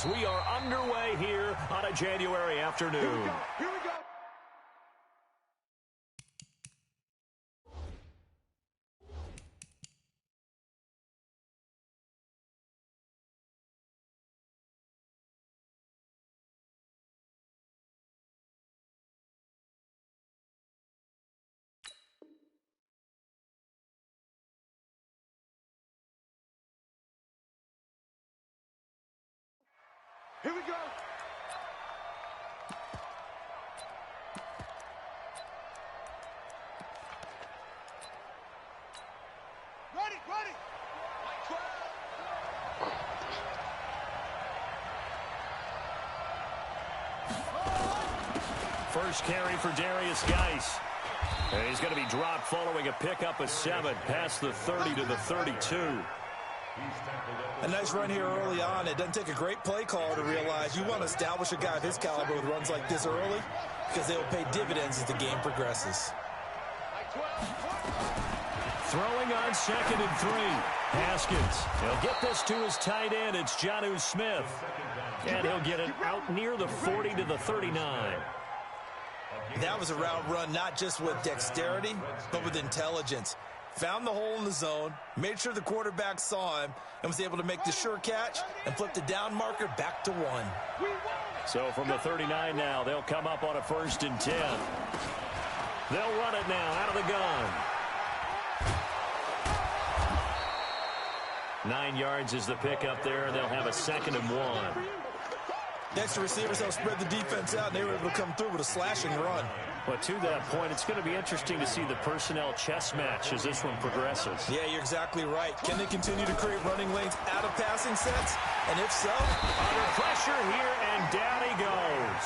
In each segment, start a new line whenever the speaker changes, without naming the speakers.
we are underway here on a January afternoon.
Here we go. Here we go. Here we go. Ready, ready.
First carry for Darius Geis. And he's going to be dropped following a pickup of 7 past the 30 to the 32.
A nice run here early on. It doesn't take a great play caller to realize you want to establish a guy of his caliber with runs like this early because they will pay dividends as the game progresses.
Throwing on 2nd and 3. Haskins. He'll get this to his tight end. It's Jonnu Smith. And he'll get it out near the 40 to the 39.
That was a route run not just with dexterity, but with intelligence. Found the hole in the zone, made sure the quarterback saw him, and was able to make the sure catch and flip the down marker back to 1.
So from the 39 now, they'll come up on a 1st and 10. They'll run it now out of the gun. 9 yards is the pickup there, and they'll have a 2nd and 1.
Extra receivers help spread the defense out, and they were able to come through with a slashing run.
But to that point, it's going to be interesting to see the personnel chess match as this one progresses.
Yeah, you're exactly right. Can they continue to create running lanes out of passing sets? And if so,
under pressure here, and down he goes.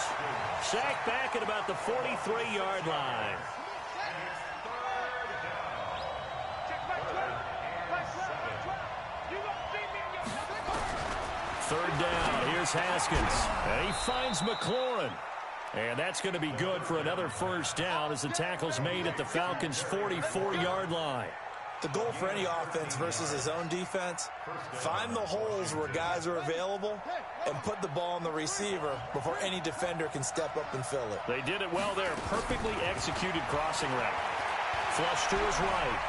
Sacked back at about the 43-yard line. Third down, here's Haskins. And he finds McLaurin. And that's going to be good for another 1st down as the tackle's made at the Falcons' 44-yard line.
The goal for any offense versus his own defense, find the holes where guys are available and put the ball on the receiver before any defender can step up and fill it.
They did it well there. Perfectly executed crossing route. Flush to his right.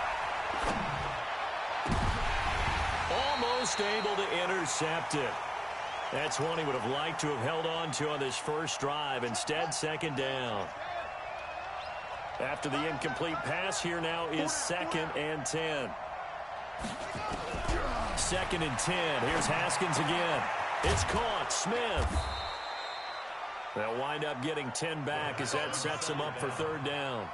Almost able to intercept it. That's one he would have liked to have held on to on this first drive. Instead, 2nd down. After the incomplete pass, here now is 2nd and 10. 2nd and 10. Here's Haskins again. It's caught. Smith. They'll wind up getting 10 back as that sets them up for 3rd down.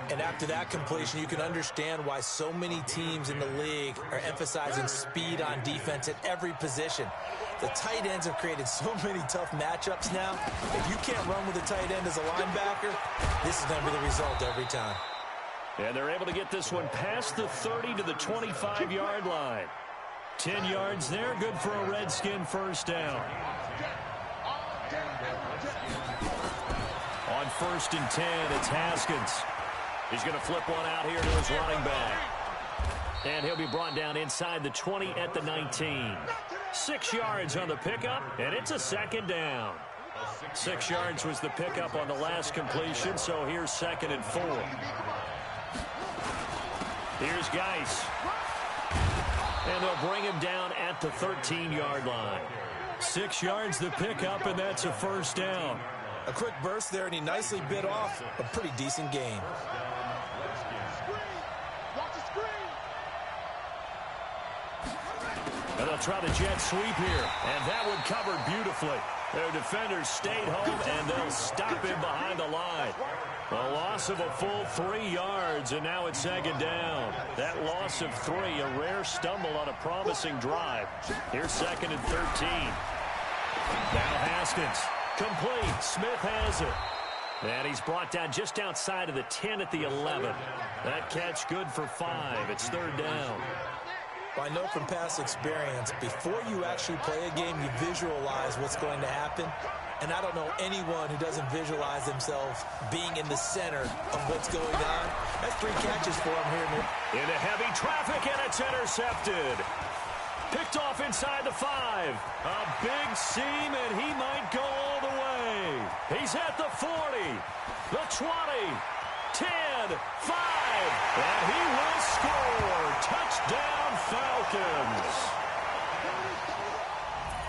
And after that completion, you can understand why so many teams in the league are emphasizing speed on defense at every position. The tight ends have created so many tough matchups now. If you can't run with a tight end as a linebacker, this is going to be the result every time.
And they're able to get this one past the 30 to the 25-yard line. 10 yards there, good for a Redskin 1st down. On 1st and 10, it's Haskins. He's going to flip one out here to his running back. And he'll be brought down inside the 20 at the 19. 6 yards on the pickup, and it's a 2nd down. 6 yards was the pickup on the last completion, so here's 2nd and 4. Here's Geis. And they'll bring him down at the 13-yard line. 6 yards the pickup, and that's a 1st down.
A quick burst there, and he nicely bit off a pretty decent gain.
And they'll try the jet sweep here, and that one covered beautifully. Their defenders stayed home, and they'll stop him behind the line. A loss of a full 3 yards, and now it's 2nd down. That loss of 3, a rare stumble on a promising drive. Here's 2nd and 13. Now Haskins. Complete. Smith has it. And he's brought down just outside of the 10 at the 11. That catch good for 5. It's 3rd down.
I know from past experience, before you actually play a game, you visualize what's going to happen. And I don't know anyone who doesn't visualize themselves being in the center of what's going on. That's 3 catches for him here.
Into heavy traffic, and it's intercepted. Picked off inside the 5. A big seam, and he might go all the way. He's at the 40, the 20, 10, 5, and he will score. Touchdown, Falcons.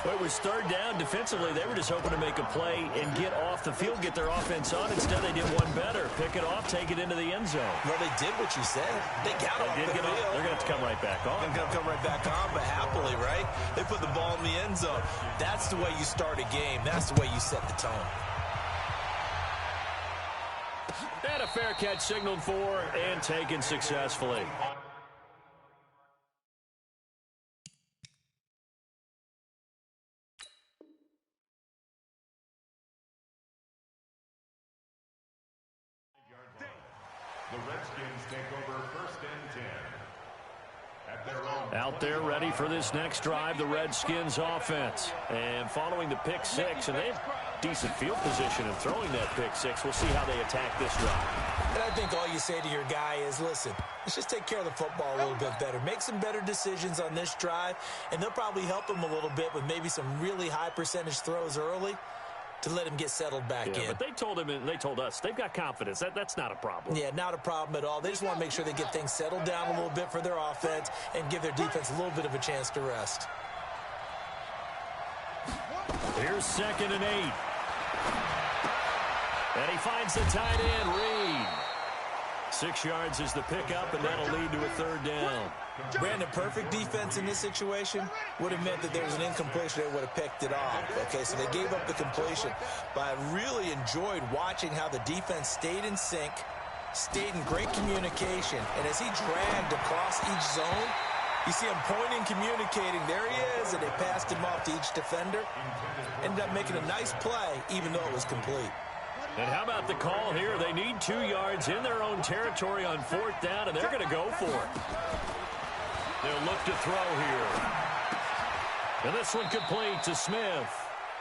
Well, it was third down. Defensively, they were just hoping to make a play and get off the field, get their offense on. Instead, they did one better. Pick it off, take it into the end zone.
Well, they did what you said. They got off the field.
They're going to have to come right back on.
They're going to come right back on, but happily, right? They put the ball in the end zone. That's the way you start a game. That's the way you set the tone.
And a fair catch signaled for and taken successfully.
The Redskins take over 1st and 10. At their own.
Out there ready for this next drive, the Redskins offense. And following the pick 6, and they have decent field position in throwing that pick 6. We'll see how they attack this drive.
And I think all you say to your guy is, listen, let's just take care of the football a little bit better. Make some better decisions on this drive, and they'll probably help him a little bit with maybe some really high percentage throws early to let him get settled back in.
But they told him and they told us they've got confidence. That's not a problem.
Yeah, not a problem at all. They just want to make sure they get things settled down a little bit for their offense and give their defense a little bit of a chance to rest.
Here's 2nd and 8. And he finds the tight end, Reed. 6 yards is the pickup, and that'll lead to a 3rd down.
Brandon, perfect defense in this situation would have meant that there was an incompletion. They would have picked it off. Okay, so they gave up the completion. But I really enjoyed watching how the defense stayed in sync, stayed in great communication. And as he dragged across each zone, you see him pointing, communicating. There he is, and they passed him off to each defender. Ended up making a nice play, even though it was complete.
And how about the call here? They need 2 yards in their own territory on 4th down, and they're going to go for it. They'll look to throw here. And this one complete to Smith.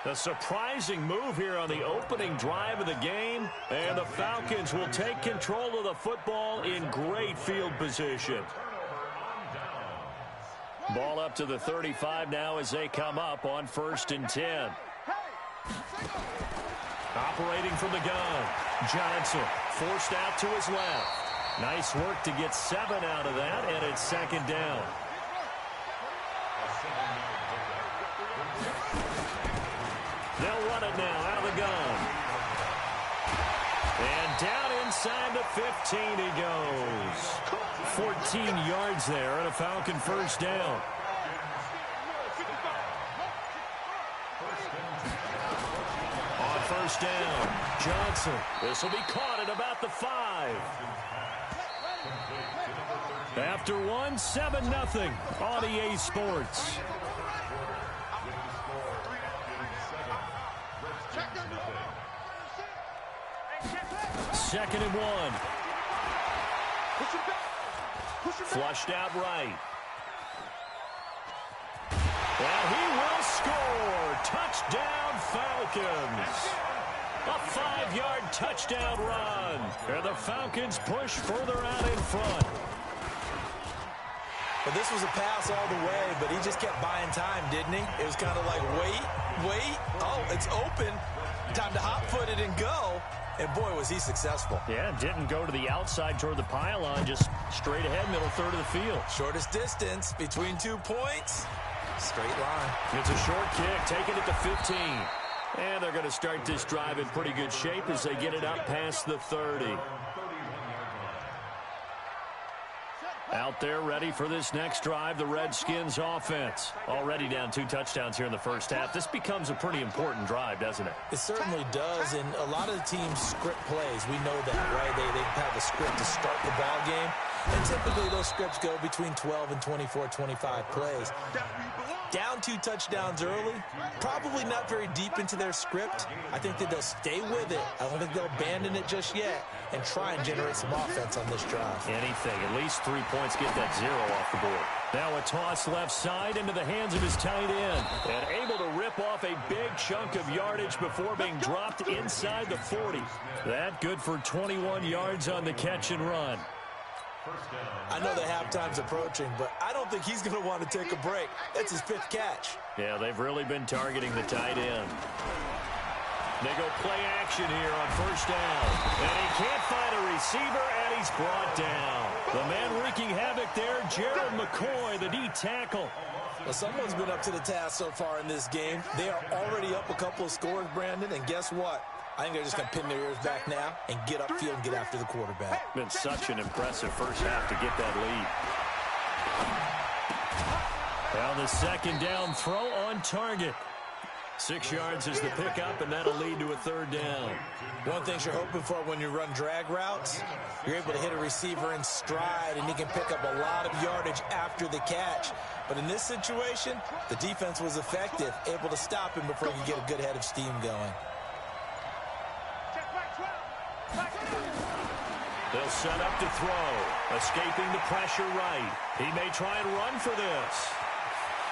A surprising move here on the opening drive of the game. And the Falcons will take control of the football in great field position. Ball up to the 35 now as they come up on 1st and 10. Operating from the gun, Johnson forced out to his left. Nice work to get 7 out of that, and it's 2nd down. They'll run it now out of the gun. And down inside the 15 he goes. 14 yards there and a Falcon 1st down. On 1st down, Johnson. This will be caught at about the 5. After 1, 7-0 on EA Sports. Second and 1. Flushed out right. Well, he will score. Touchdown, Falcons. A 5-yard touchdown run. And the Falcons push further out in front.
But this was a pass all the way, but he just kept buying time, didn't he? It was kind of like, wait. Oh, it's open. Time to hot-foot it and go. And, boy, was he successful.
Yeah, didn't go to the outside toward the pylon, just straight ahead, middle third of the field.
Shortest distance between 2 points. Straight line.
It's a short kick, taking it to 15. And they're going to start this drive in pretty good shape as they get it up past the 30. Out there ready for this next drive, the Redskins offense. Already down 2 touchdowns here in the first half. This becomes a pretty important drive, doesn't it?
It certainly does, and a lot of the teams script plays. We know that, right? They have a script to start the ball game, and typically those scripts go between 12 and 24, 25 plays. Down 2 touchdowns early, probably not very deep into their script. I think that they'll stay with it. I don't think they'll abandon it just yet and try and generate some offense on this drive.
Anything, at least 3 points, get that 0 off the board. Now a toss left side into the hands of his tight end. And able to rip off a big chunk of yardage before being dropped inside the 40. That good for 21 yards on the catch and run.
I know the halftime's approaching, but I don't think he's going to want to take a break. That's his 5th catch.
Yeah, they've really been targeting the tight end. They go play action here on first down. And he can't find a receiver, and he's brought down. The man wreaking havoc there, Gerald McCoy, the D tackle.
Well, someone's been up to the task so far in this game. They are already up a couple of scores, Brandon, and guess what? I think they're just going to pin their ears back now and get upfield and get after the quarterback.
Been such an impressive first half to get that lead. Now the second down throw on target. 6 yards is the pickup, and that'll lead to a third down.
One thing you're hoping for when you run drag routes, you're able to hit a receiver in stride, and he can pick up a lot of yardage after the catch. But in this situation, the defense was effective, able to stop him before he could get a good head of steam going.
They'll set up to throw, escaping the pressure right. He may try and run for this.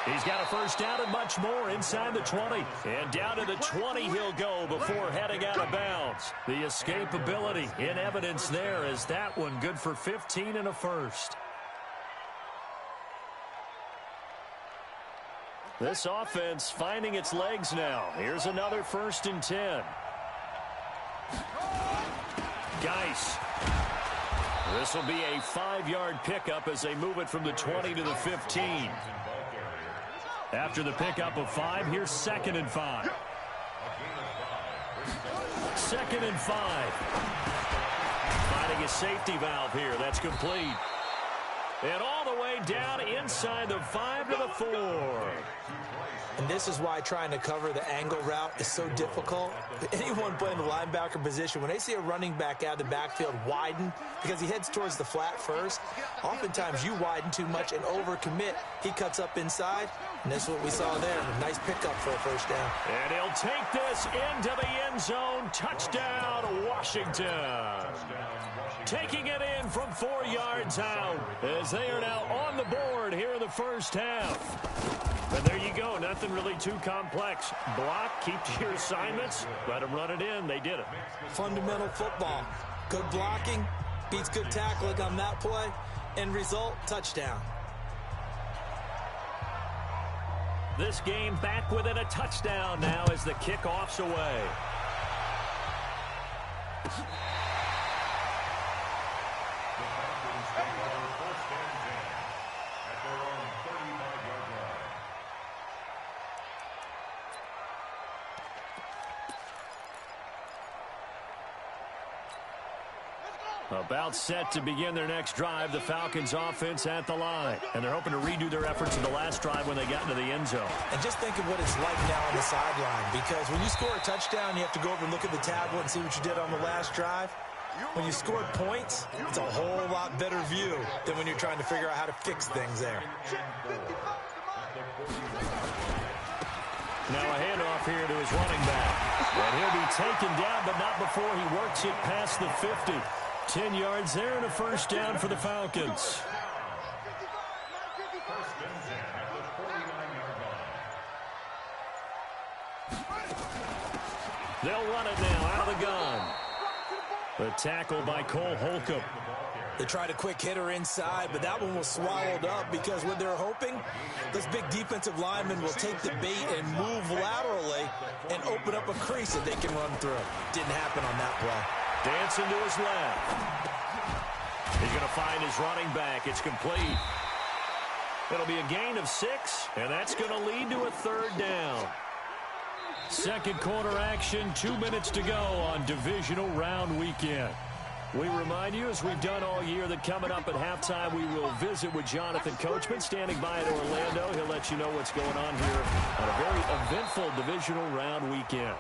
He's got a first down and much more inside the 20. And down to the 20 he'll go before heading out of bounds. The escapability in evidence there as that one good for 15 and a first. This offense finding its legs now. Here's another 1st and 10. Geis. This will be a 5-yard pickup as they move it from the 20 to the 15. After the pickup of 5, here's 2nd and 5. 2nd and 5. Finding a safety valve here. That's complete. And all the way down inside the 5 to the 4.
And this is why trying to cover the angle route is so difficult. Anyone playing the linebacker position, when they see a running back out of the backfield widen, because he heads towards the flat first, oftentimes you widen too much and overcommit. He cuts up inside, and that's what we saw there. A nice pickup for a first down.
And he'll take this into the end zone. Touchdown, Washington. Taking it in from 4 yards out as they are now on the board here in the first half. And there you go. Nothing really too complex. Block, keep to your assignments, let them run it in. They did it.
Fundamental football. Good blocking beats good tackling on that play. End result, touchdown.
This game back within a touchdown now as the kickoff's away. About set to begin their next drive, the Falcons offense at the line. And they're hoping to redo their efforts in the last drive when they got into the end zone.
And just think of what it's like now on the sideline, because when you score a touchdown, you have to go over and look at the tablet and see what you did on the last drive. When you scored points, it's a whole lot better view than when you're trying to figure out how to fix things there.
Now a handoff here to his running back. And he'll be taken down, but not before he works it past the 50. 10 yards there and a first down for the Falcons. They'll run it now out of the gun. The tackle by Cole Holcomb.
They tried a quick hitter inside, but that one was swallowed up because what they're hoping, this big defensive lineman will take the bait and move laterally and open up a crease that they can run through. Didn't happen on that play.
Dancing to his left. He's going to find his running back. It's complete. It'll be a gain of 6, and that's going to lead to a third down. Second quarter action, 2 minutes to go on divisional round weekend. We remind you, as we've done all year, that coming up at halftime, we will visit with Jonathan Coachman standing by in Orlando. He'll let you know what's going on here on a very eventful divisional round weekend.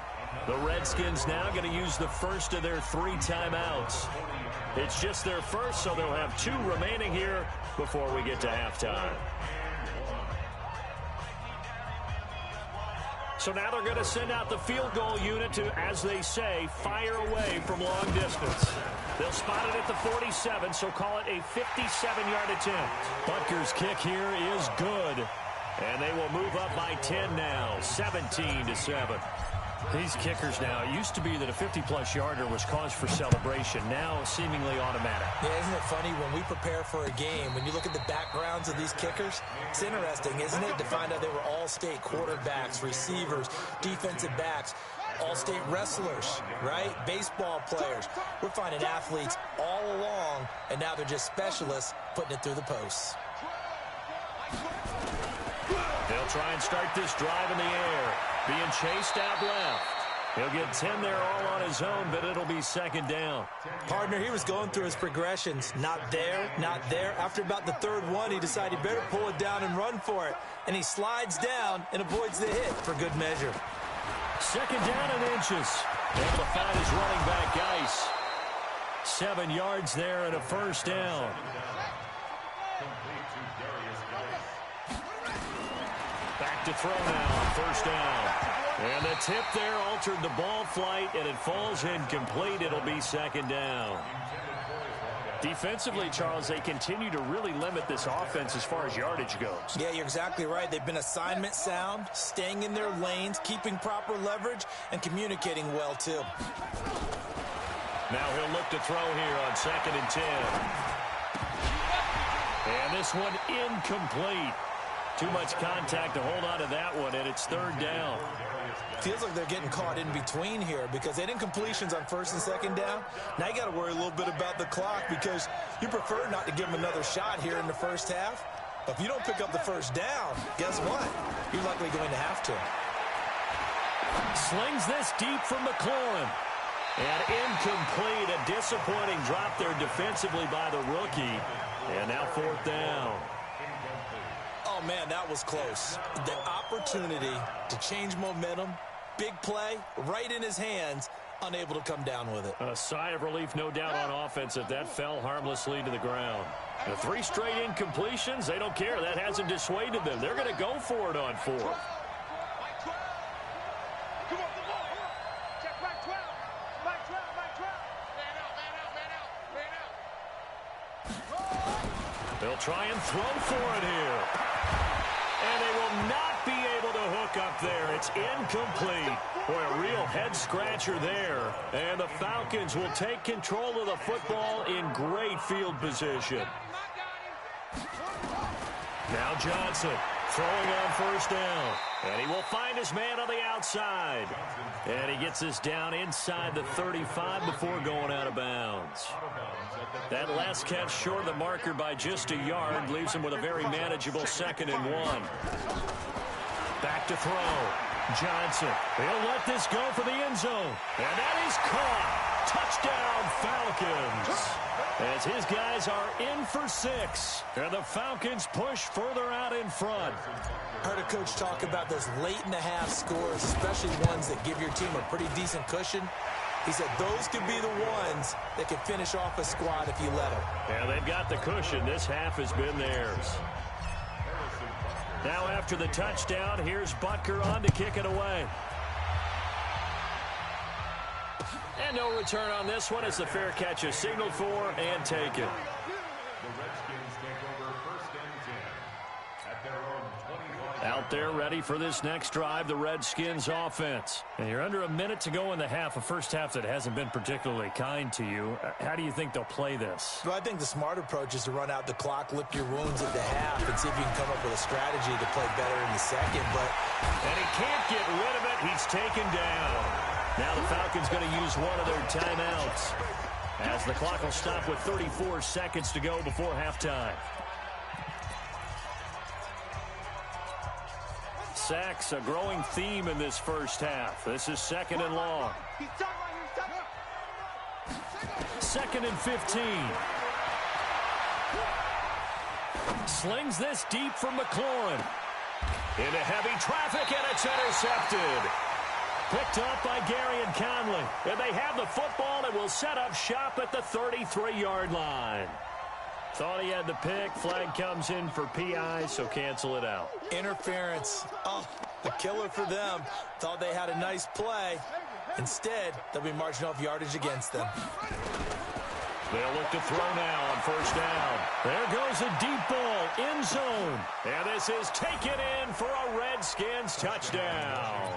The Redskins now going to use the first of their 3 timeouts. It's just their first, so they'll have 2 remaining here before we get to halftime. So now they're going to send out the field goal unit to, as they say, fire away from long distance. They'll spot it at the 47, so call it a 57-yard attempt. Butker's kick here is good. And they will move up by 10 now, 17-7. These kickers now, it used to be that a 50-plus yarder was cause for celebration. Now, seemingly automatic.
Yeah, isn't it funny when we prepare for a game, when you look at the backgrounds of these kickers, it's interesting, isn't it, to find out they were all-state quarterbacks, receivers, defensive backs, all-state wrestlers, right? Baseball players. We're finding athletes all along, and now they're just specialists putting it through the posts.
They'll try and start this drive in the air. Being chased out left. He'll get 10 there all on his own, but it'll be second down.
Partner, he was going through his progressions. Not there, not there. After about the third one, he decided he better pull it down and run for it. And he slides down and avoids the hit for good measure.
Second down and inches. Able to find his running back, Geis. 7 yards there and a first down. Back to throw now on first down. And the tip there altered the ball flight, and it falls incomplete. It'll be second down. Defensively, Charles, they continue to really limit this offense as far as yardage goes.
Yeah, you're exactly right. They've been assignment sound, staying in their lanes, keeping proper leverage, and communicating well, too.
Now he'll look to throw here on 2nd and 10. And this one incomplete. Too much contact to hold on to that one, and it's third down.
Feels like they're getting caught in between here because they had incompletions on 1st and 2nd down. Now you got to worry a little bit about the clock because you prefer not to give them another shot here in the first half. But if you don't pick up the first down, guess what? You're likely going to have to.
Slings this deep from McLaurin. And incomplete. A disappointing drop there defensively by the rookie. And now 4th down.
Oh, man, that was close. The opportunity to change momentum, big play, right in his hands, unable to come down with it.
A sigh of relief, no doubt, on offense if that fell harmlessly to the ground. The 3 straight incompletions, they don't care. That hasn't dissuaded them. They're going to go for it on 4th. They'll try and throw for it here. And they will not be able to hook up there. It's incomplete. Boy, a real head-scratcher there. And the Falcons will take control of the football in great field position. Now Johnson throwing on first down. And he will find his man on the outside. And he gets this down inside the 35 before going out of bounds. That last catch short of the marker by just a yard leaves him with a very manageable 2nd and 1. Back to throw. Johnson. He'll let this go for the end zone. And that is caught. Touchdown, Falcons. As his guys are in for 6. And the Falcons push further out in front.
Heard a coach talk about those late-in-the-half scores, especially ones that give your team a pretty decent cushion. He said those could be the ones that can finish off a squad if you let them.
Yeah, they've got the cushion. This half has been theirs. Now after the touchdown, here's Butker on to kick it away. And no return on this one as the fair catch is signaled for and taken. Out there ready for this next drive, the Redskins offense. And you're under a minute to go in the half, a first half that hasn't been particularly kind to you. How do you think they'll play this?
Well, I think the smart approach is to run out the clock, lick your wounds at the half, and see if you can come up with a strategy to play better in the second.
And he can't get rid of it. He's taken down. Now the Falcons going to use one of their timeouts as the clock will stop with 34 seconds to go before halftime. Sacks, a growing theme in this first half. This is 2nd and long. 2nd and 15. Slings this deep from McLaurin. Into heavy traffic, and it's intercepted. Picked up by Gary and Conley. And they have the football and will set up shop at the 33-yard line. Thought he had the pick. Flag comes in for PI, so cancel it out.
Interference. Oh, the killer for them. Thought they had a nice play. Instead, they'll be marching off yardage against them.
They'll look to throw now on first down. There goes a deep ball, end zone. And this is taken in for a Redskins touchdown.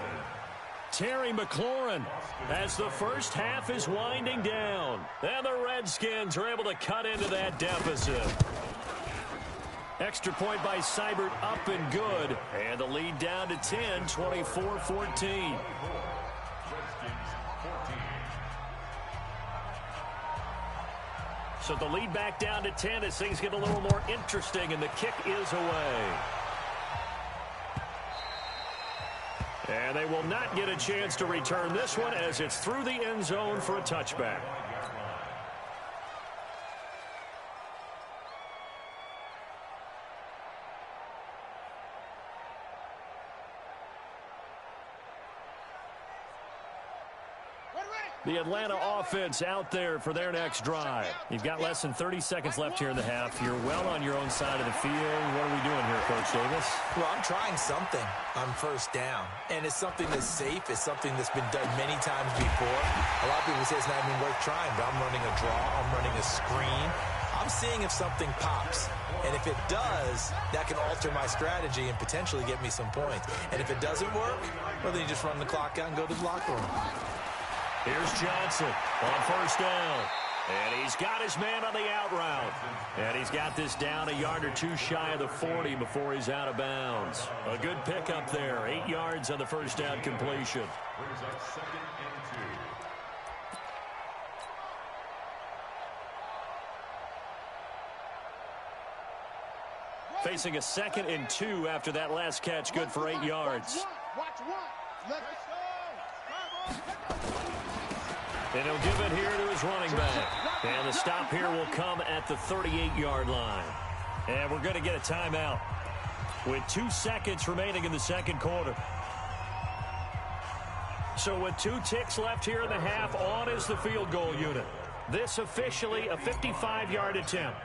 Terry McLaurin, as the first half is winding down. And the Redskins are able to cut into that deficit. Extra point by Seibert up and good. And the lead down to 10, 24-14. So the lead back down to 10 as things get a little more interesting, and the kick is away. And they will not get a chance to return this one as it's through the end zone for a touchback. The Atlanta offense out there for their next drive. You've got less than 30 seconds left here in the half. You're well on your own side of the field. What are we doing here, Coach Davis?
Well, I'm trying something on first down. And it's something that's safe. It's something that's been done many times before. A lot of people say it's not even worth trying, but I'm running a draw. I'm running a screen. I'm seeing if something pops. And if it does, that can alter my strategy and potentially get me some points. And if it doesn't work, well, then you just run the clock out and go to the locker room.
Here's Johnson on first down. And he's got his man on the out route. And he's got this down a yard or two shy of the 40 before he's out of bounds. A good pickup there. 8 yards on the first down completion.
Brings up 2nd and 2.
Facing a 2nd and 2 after that last catch. Good for 8 yards.
Watch one. Let's go.
And he'll give it here to his running back. And the stop here will come at the 38-yard line. And we're going to get a timeout with 2 seconds remaining in the second quarter. So with 2 ticks left here in the half, on is the field goal unit. This officially a 55-yard attempt.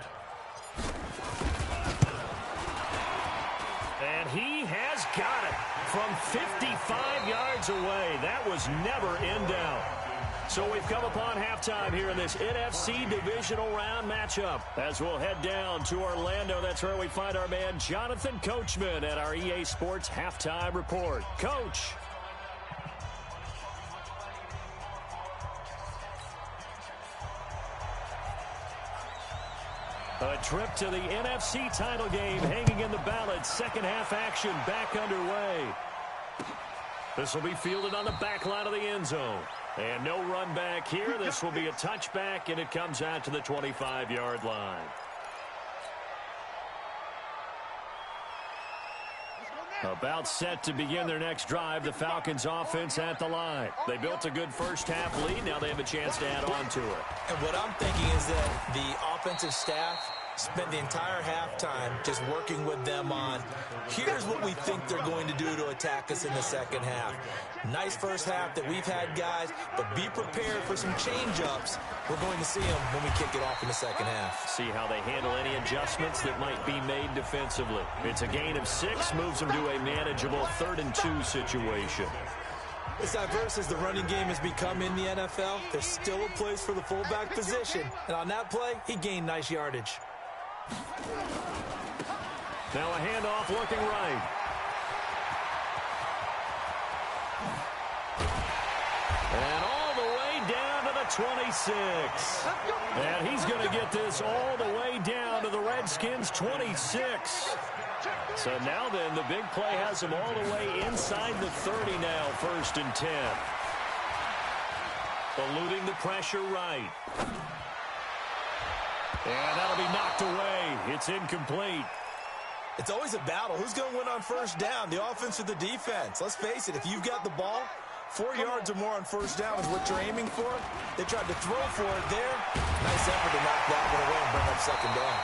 And he has got it from 55 yards away. That was never in doubt. So we've come upon halftime here in this NFC divisional round matchup. As we'll head down to Orlando, that's where we find our man Jonathan Coachman at our EA Sports Halftime Report. Coach. A trip to the NFC title game hanging in the balance. Second half action back underway. This will be fielded on the back line of the end zone. And no run back here. This will be a touchback, and it comes out to the 25-yard line. About set to begin their next drive, the Falcons offense at the line. They built a good first half lead. Now they have a chance to add on to it.
And what I'm thinking is that the offensive staff spent the entire halftime just working with them on, here's what we think they're going to do to attack us in the second half. Nice first half that we've had, guys, but be prepared for some change-ups. We're going to see them when we kick it off in the second half.
See how they handle any adjustments that might be made defensively. It's a gain of 6, moves them to a manageable 3rd and 2 situation.
As diverse as the running game has become in the NFL, there's still a place for the fullback position. And on that play, he gained nice yardage.
Now a handoff looking right. And all the way down to the 26. And he's going to get this all the way down to the Redskins' 26. So now then, the big play has him all the way inside the 30 now, 1st and 10. Eluding the pressure right. And that'll be knocked away. It's incomplete.
It's always a battle. Who's going to win on first down, the offense or the defense? Let's face it, if you've got the ball, 4 yards or more on first down is what you're aiming for. They tried to throw for it there. Nice effort to knock that one away and bring up second down.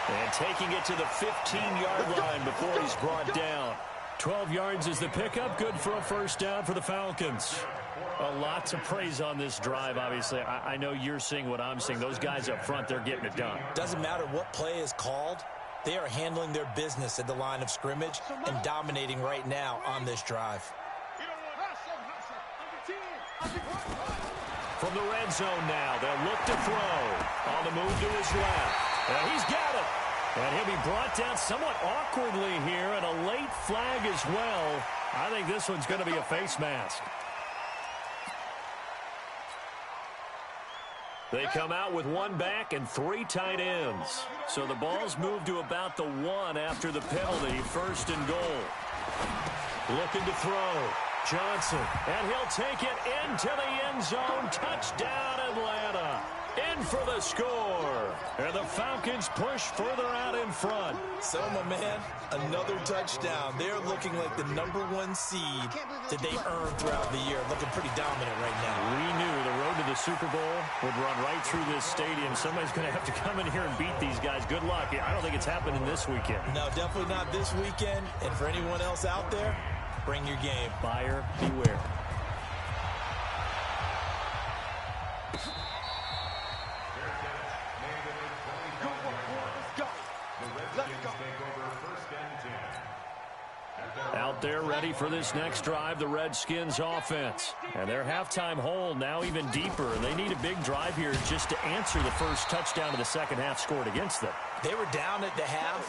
And taking it to the 15-yard line before he's brought down. 12 yards is the pickup. Good for a first down for the Falcons. A lot to praise on this drive, obviously. I know you're seeing what I'm seeing. Those guys up front, they're getting it done.
Doesn't matter what play is called. They are handling their business at the line of scrimmage and dominating right now on this drive.
From the red zone now, they'll look to throw. On the move to his left. And he's got it. And he'll be brought down somewhat awkwardly here, and a late flag as well. I think this one's going to be a face mask. They come out with one back and 3 tight ends. So the ball's moved to about the 1 after the penalty, 1st and goal. Looking to throw. Johnson, and he'll take it into the end zone. Touchdown, Atlanta. In for the score. And the Falcons push further out in front.
So, my man, another touchdown. They're looking like the #1 seed that they earned throughout the year. Looking pretty dominant right now.
We knew the road to the Super Bowl would run right through this stadium. Somebody's going to have to come in here and beat these guys. Good luck. I don't think it's happening this weekend.
No, definitely not this weekend. And for anyone else out there, bring your game.
Buyer beware. Out there ready for this next drive, the Redskins offense. And their halftime hole now even deeper. They need a big drive here just to answer the first touchdown of the second half scored against them.
They were down at the half.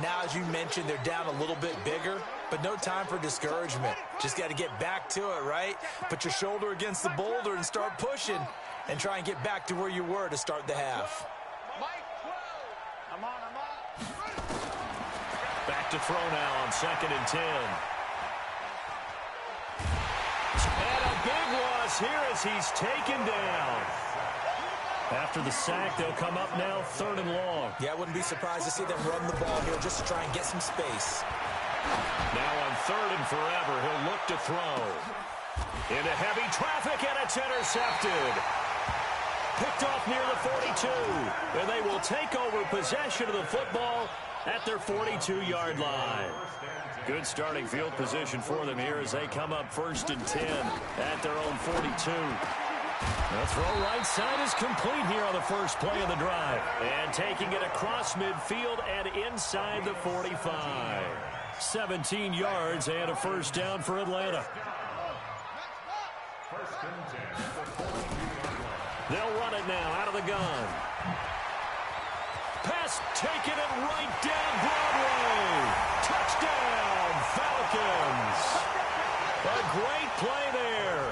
Now, as you mentioned, they're down a little bit bigger, but no time for discouragement. Just got to get back to it, right? Put your shoulder against the boulder and start pushing and try and get back to where you were to start the half.
Back to throw now on 2nd and 10. And a big loss here as he's taken down. After the sack, they'll come up now 3rd and long.
Yeah, I wouldn't be surprised to see them run the ball here just to try and get some space.
Now on 3rd and forever, he'll look to throw. Into heavy traffic, and it's intercepted. Picked off near the 42. And they will take over possession of the football at their 42-yard line. Good starting field position for them here as they come up 1st and 10 at their own 42. The throw right side is complete here on the first play of the drive. And taking it across midfield and inside the 45. 17 yards and a 1st down for Atlanta. They'll run it now out of the gun. Pass taking it right down Broadway. Touchdown, Falcons. A great play there.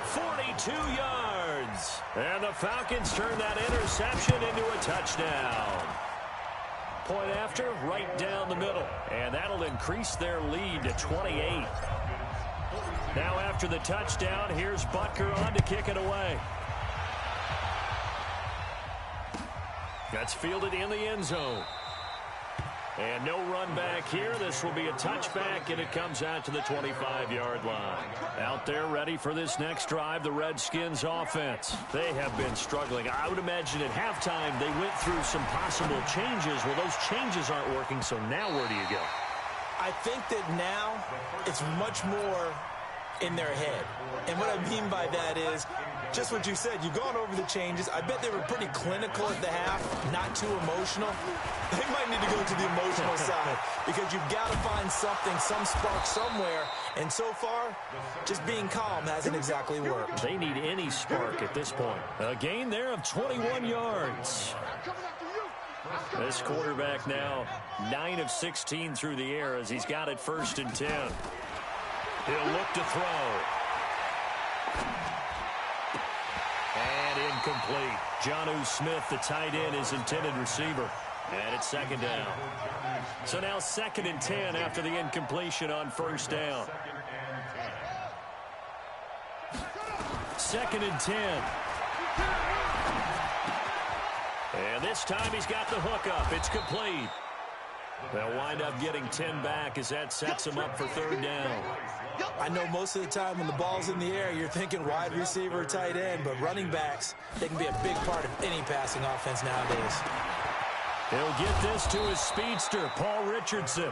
42 yards. And the Falcons turn that interception into a touchdown. Point after, right down the middle. And that'll increase their lead to 28. Now after the touchdown, here's Butker on to kick it away. That's fielded in the end zone. And no run back here. This will be a touchback, and it comes out to the 25-yard line. Out there ready for this next drive, the Redskins offense. They have been struggling. I would imagine at halftime they went through some possible changes. Well, those changes aren't working, so now where do you go?
I think that now it's much more in their head. And what I mean by that is just what you said. You've gone over the changes. I bet they were pretty clinical at the half, not too emotional. They might need to go to the emotional side because you've got to find something, some spark somewhere. And so far, just being calm hasn't exactly worked.
They need any spark at this point. A gain there of 21 yards. This quarterback now 9 of 16 through the air as he's got it 1st and 10. He'll look to throw. And incomplete. Jonnu Smith, the tight end, is intended receiver. And it's 2nd down. So now 2nd and 10 after the incompletion on 1st down. 2nd and 10. And this time he's got the hook up. It's complete. They'll wind up getting 10 back as that sets him up for 3rd down.
I know most of the time when the ball's in the air, you're thinking wide receiver or tight end, but running backs, they can be a big part of any passing offense nowadays.
He'll get this to his speedster, Paul Richardson.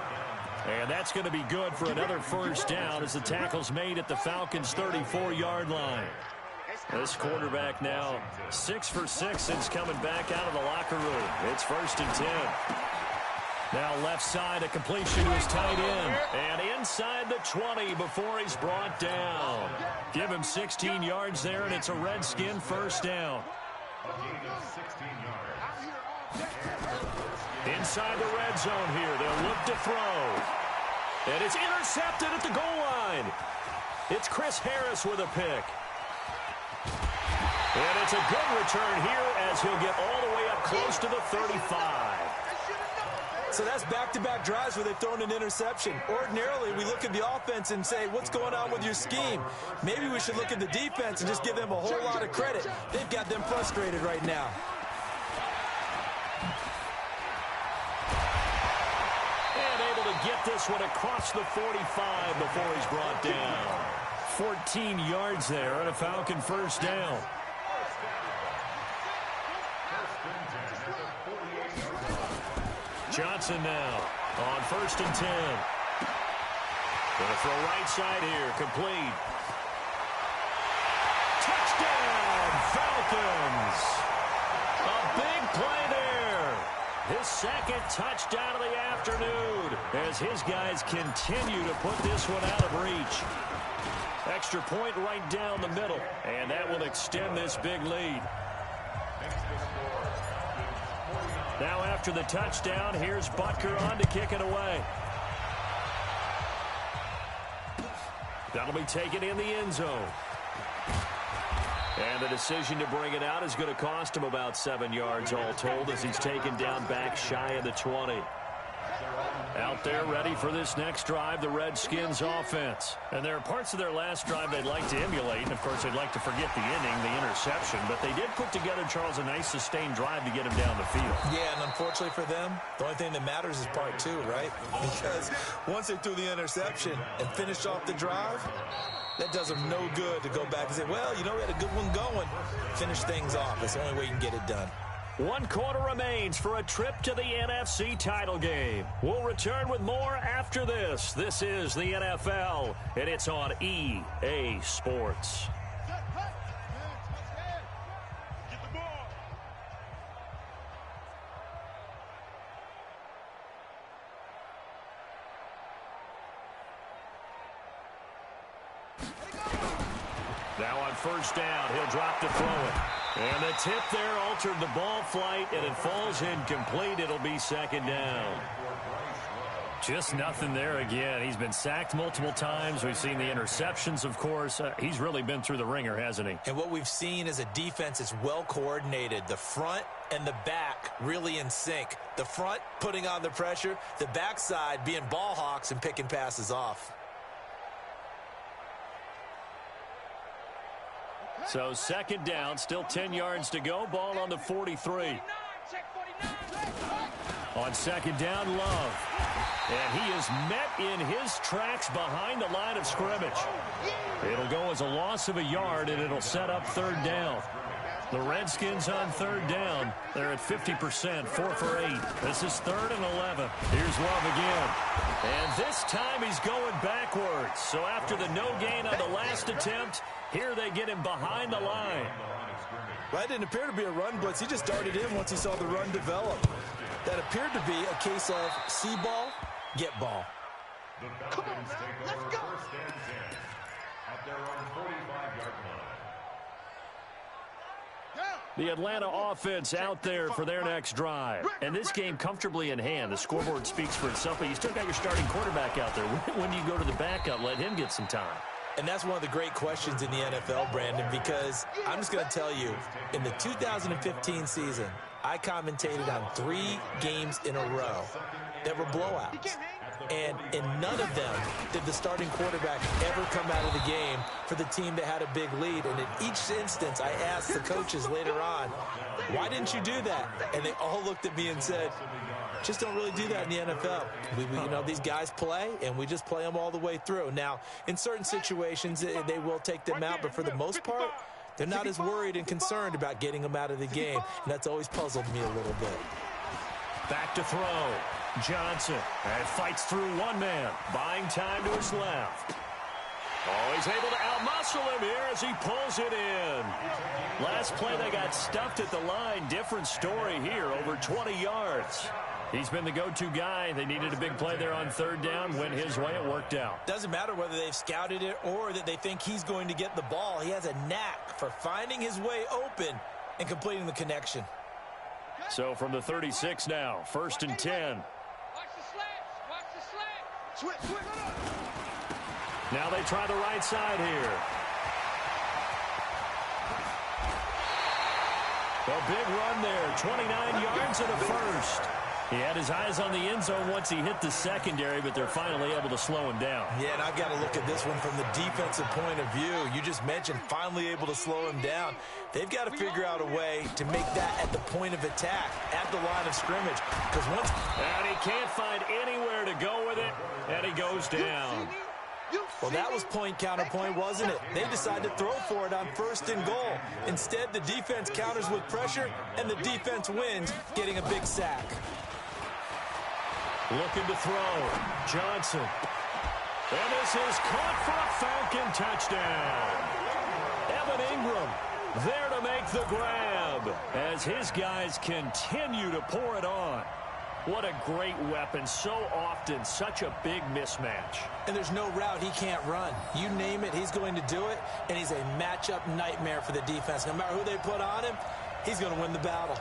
And that's going to be good for another 1st down as the tackle's made at the Falcons' 34-yard line. This quarterback now 6 for 6 since coming back out of the locker room. It's 1st and 10. Now left side, a completion to his tight end. And inside the 20 before he's brought down. Give him 16 yards there, and it's a Redskin 1st down. Inside the red zone here. They'll look to throw. And it's intercepted at the goal line. It's Chris Harris with a pick. And it's a good return here as he'll get all the way up close to the 35.
So that's back-to-back drives where they've thrown an interception. Ordinarily, we look at the offense and say, what's going on with your scheme? Maybe we should look at the defense and just give them a whole lot of credit. They've got them frustrated right now.
And able to get this one across the 45 before he's brought down. 14 yards there and a Falcon first down. Johnson now on 1st and 10. Gonna throw right side here, complete. Touchdown, Falcons! A big play there. His second touchdown of the afternoon as his guys continue to put this one out of reach. Extra point right down the middle, and that will extend this big lead. Now after the touchdown, here's Butker on to kick it away. That'll be taken in the end zone. And the decision to bring it out is going to cost him about 7 yards all told as he's taken down back shy of the 20. Out there ready for this next drive, the Redskins offense. And there are parts of their last drive they'd like to emulate. And, of course, they'd like to forget the inning, the interception. But they did put together, Charles, a nice sustained drive to get him down the field.
Yeah, and unfortunately for them, the only thing that matters is part two, right? Because once they threw the interception and finished off the drive, that does them no good to go back and say, well, you know, we had a good one going. Finish things off. That's the only way you can get it done.
1 quarter remains for a trip to the NFC title game. We'll return with more after this. This is the NFL, and it's on EA Sports. Now on 1st down, he'll drop to throw it. And the tip there altered the ball flight, and it falls incomplete. It'll be 2nd down. Just nothing there again. He's been sacked multiple times. We've seen the interceptions, of course. He's really been through the ringer, hasn't he?
And what we've seen is a defense that's well coordinated. The front and the back really in sync. The front putting on the pressure, the backside being ball hawks and picking passes off.
So 2nd down, still 10 yards to go. Ball on the 43. On 2nd down, Love. And he is met in his tracks behind the line of scrimmage. It'll go as a loss of a yard, and it'll set up 3rd down. The Redskins on 3rd down. They're at 50%, 4 for 8. This is 3rd and 11. Here's Love again. And this time he's going backwards. So after the no gain on the last attempt, here they get him behind the line.
Well, it didn't appear to be a run blitz. He just darted in once he saw the run develop. That appeared to be a case of see ball, get ball.
Come on, let's go.
1st and 10 at their own 45-yard line.
The Atlanta offense out there for their next drive. And this game comfortably in hand. The scoreboard speaks for itself, but you still got your starting quarterback out there. When do you go to the backup? Let him get some time.
And that's one of the great questions in the NFL, Brandon, because I'm just going to tell you, in the 2015 season, I commentated on 3 games in a row that were blowouts. And in none of them did the starting quarterback ever come out of the game for the team that had a big lead. And in each instance, I asked the coaches later on, why didn't you do that? And they all looked at me and said, just don't really do that in the NFL. You know, these guys play, and we just play them all the way through. Now, in certain situations, they will take them out, but for the most part, they're not as worried and concerned about getting them out of the game. And that's always puzzled me a little bit.
Back to throw. Johnson and fights through one man, buying time to his left. Oh, he's able to outmuscle him here as he pulls it in. Last play, they got stuffed at the line. Different story here, over 20 yards. He's been the go-to guy. They needed a big play there on 3rd down. Went his way, it worked out.
Doesn't matter whether they've scouted it or that they think he's going to get the ball. He has a knack for finding his way open and completing the connection.
So from the 36 now, 1st and 10. Now they try the right side here. A big run there, 29 yards and a first. He had his eyes on the end zone once he hit the secondary, but they're finally able to slow him down.
Yeah, and I've got to look at this one from the defensive point of view. You just mentioned finally able to slow him down. They've got to figure out a way to make that at the point of attack, at the line of scrimmage. Because once...
And he can't find anywhere to go with it, and he goes down.
Well, that was point counterpoint, wasn't it? They decided to throw for it on 1st and goal. Instead, the defense counters with pressure, and the defense wins, getting a big sack.
Looking to throw. Johnson. And this is caught for a Falcon touchdown. Evan Ingram there to make the grab as his guys continue to pour it on. What a great weapon. So often, such a big mismatch.
And there's no route he can't run. You name it, he's going to do it, and he's a matchup nightmare for the defense. No matter who they put on him, he's going to win the battle.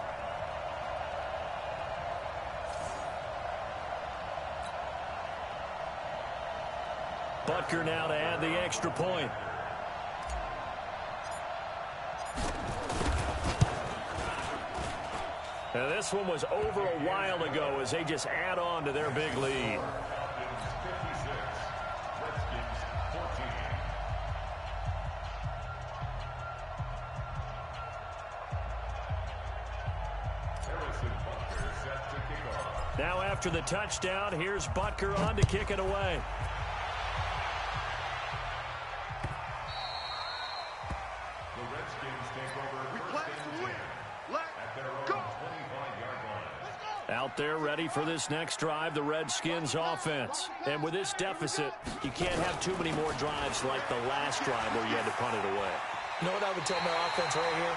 Butker now to add the extra point. Now this one was over a while ago as they just add on to their big lead. Now after the touchdown, here's Butker on to kick it away. Out there ready for this next drive, the Redskins offense. And with this deficit, you can't have too many more drives like the last drive where you had to punt it away.
You know what I would tell my offense right here?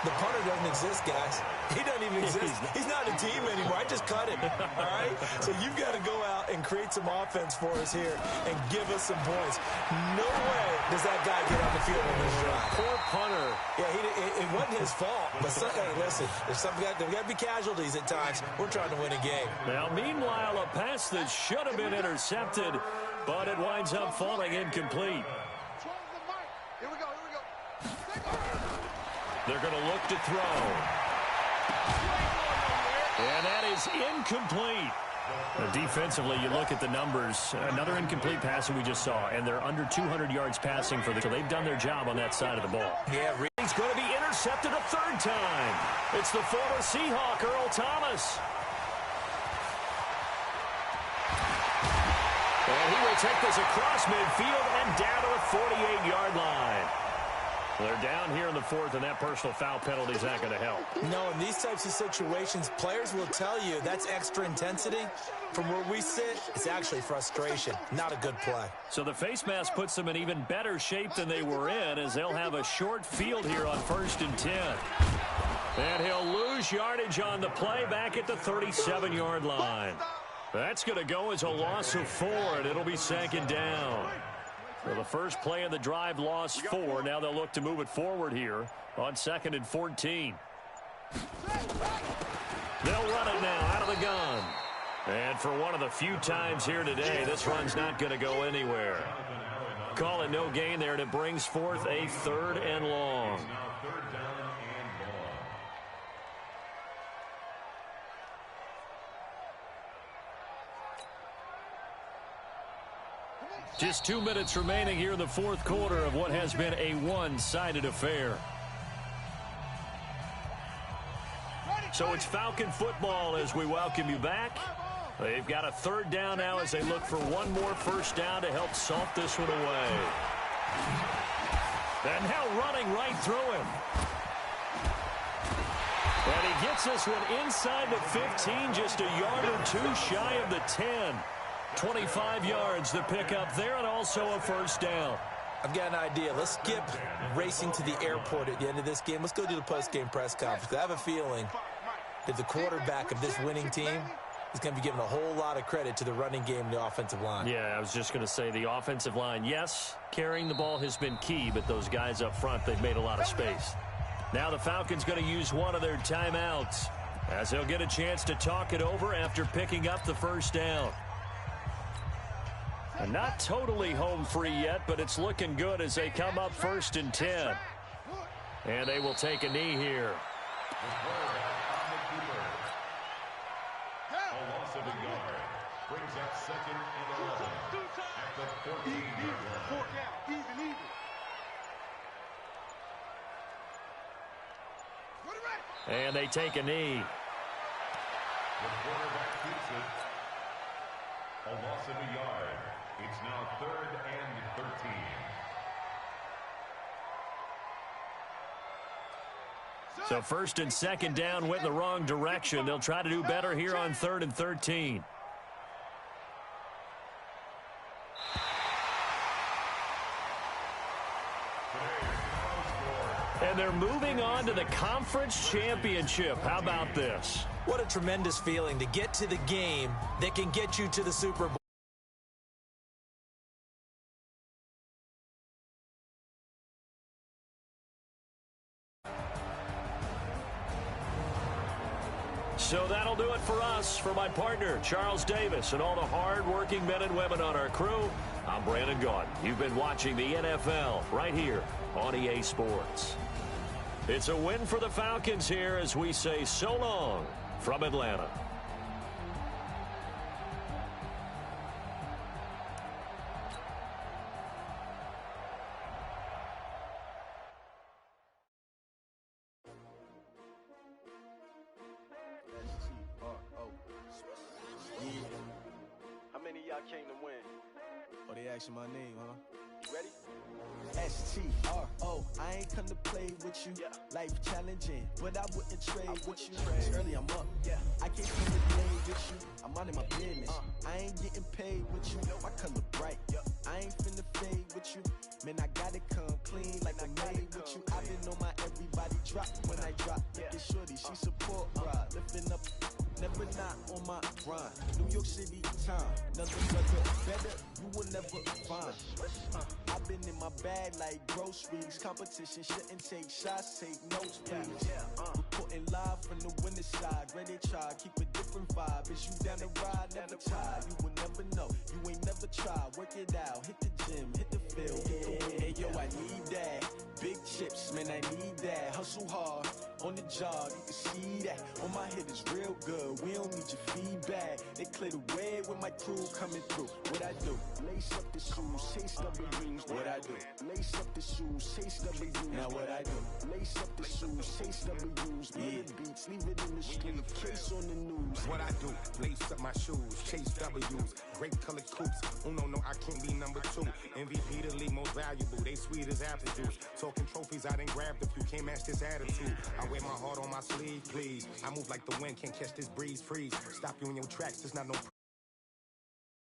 The punter doesn't exist, guys. He doesn't even exist. He's not a team anymore. I just cut him, all right? So you've got to go out and create some offense for us here and give us some points. No way does that guy get on the field on this drive.
Poor punter.
Yeah, it wasn't his fault. But, hey, listen, there's got to be casualties at times. We're trying to win a game.
Now, meanwhile, a pass that should have been intercepted, but it winds up falling incomplete.
Here we go.
They're going to look to throw. And that is incomplete. Defensively, you look at the numbers. Another incomplete pass that we just saw, and they're under 200 yards passing for so they've done their job on that side of the ball.
Yeah,
He's going to be intercepted a third time. It's the former Seahawk, Earl Thomas. And he will take this across midfield and down to the 48-yard line. They're down here in the fourth, and that personal foul penalty is not going to help.
No, in these types of situations, players will tell you that's extra intensity. From where we sit, it's actually frustration. Not a good play.
So the face mask puts them in even better shape than they were in as they'll have a short field here on 1st and 10. And he'll lose yardage on the play back at the 37-yard line. That's going to go as a loss of 4, and it'll be 2nd down. So the first play of the drive lost 4. Now they'll look to move it forward here on 2nd and 14. They'll run it now out of the gun. And for one of the few times here today, this run's not going to go anywhere. Call it no gain there, and it brings forth a 3rd and long. Just 2 minutes remaining here in the fourth quarter of what has been a one-sided affair. So it's Falcon football as we welcome you back. They've got a 3rd down now as they look for one more first down to help salt this one away. And now running right through him. And he gets this one inside the 15, just a yard or 2 shy of the 10. 25 yards the pickup there, and also a first down.
I've got an idea. Let's skip racing to the airport at the end of this game. Let's go do the post-game press conference. I have a feeling that the quarterback of this winning team is going to be given a whole lot of credit to the running game and the offensive line.
Yeah, I was just going to say the offensive line, yes, carrying the ball has been key, but those guys up front, they've made a lot of space. Now the Falcons going to use one of their timeouts as they'll get a chance to talk it over after picking up the first down. And not totally home free yet, but it's looking good as they come up 1st and 10. And they will take a knee here.
The quarterback on the keeper. A loss of a yard. Brings up second and 11 at the 14-yard line.
4 count. Even.
And they take a knee.
The quarterback keeps it. A loss of a yard. It's now 3rd and 13.
So 1st and 2nd down went in the wrong direction. They'll try to do better here on 3rd and 13. And they're moving on to the conference championship. How about this?
What a tremendous feeling to get to the game that can get you to the Super Bowl.
So that'll do it for us. For my partner, Charles Davis, and all the hard-working men and women on our crew, I'm Brandon Gaudin. You've been watching the NFL right here on EA Sports. It's a win for the Falcons here as we say so long from Atlanta.
How many of y'all came to win?
Oh, they asking my name, huh?
You ready?
S-T-R-O, I ain't come to play with you.
Yeah.
Life challenging, but I wouldn't trade with you.
trade.
Early, I'm up.
Yeah.
I can't come to play with you. I'm minding my business. I ain't getting paid with you. My color bright. I ain't finna fade with you. Man, I gotta come clean like I'm made with you. I've been on my everybody drop when I drop. Look at shorty, she support ride. Lifting up, never not on my grind. New York City time, nothing better, you will never find. I've been in my bag like groceries. Competition shouldn't take shots, take notes, please. Reporting live from the winning side. Ready to try, keep a different vibe. Is you down the ride, never tired. You will never know, you ain't never tried. Work it out, hit the gym, hit the field. Hey yo, I need that. Big chips, man, I need that. Hustle hard, on the job, you can see that. On my head is real good, we don't need your feedback. They clear the way with my crew coming through. What I do? Lace up the shoes, chase W's. What I do? Lace up the shoes, chase W's. Now what I do? Lace up the shoes, chase W's. Million beats, leave it in the street, case on the news.
What I do, lace up my shoes, chase W's, great colored coops. Oh no, I can't be number 2. MVP the league most valuable, they sweet as apple juice. Talking trophies, I done grabbed a few, can't match this attitude. I wear my heart on my sleeve, please. I move like the wind, can't catch this breeze, freeze. Stop you in your tracks, there's not no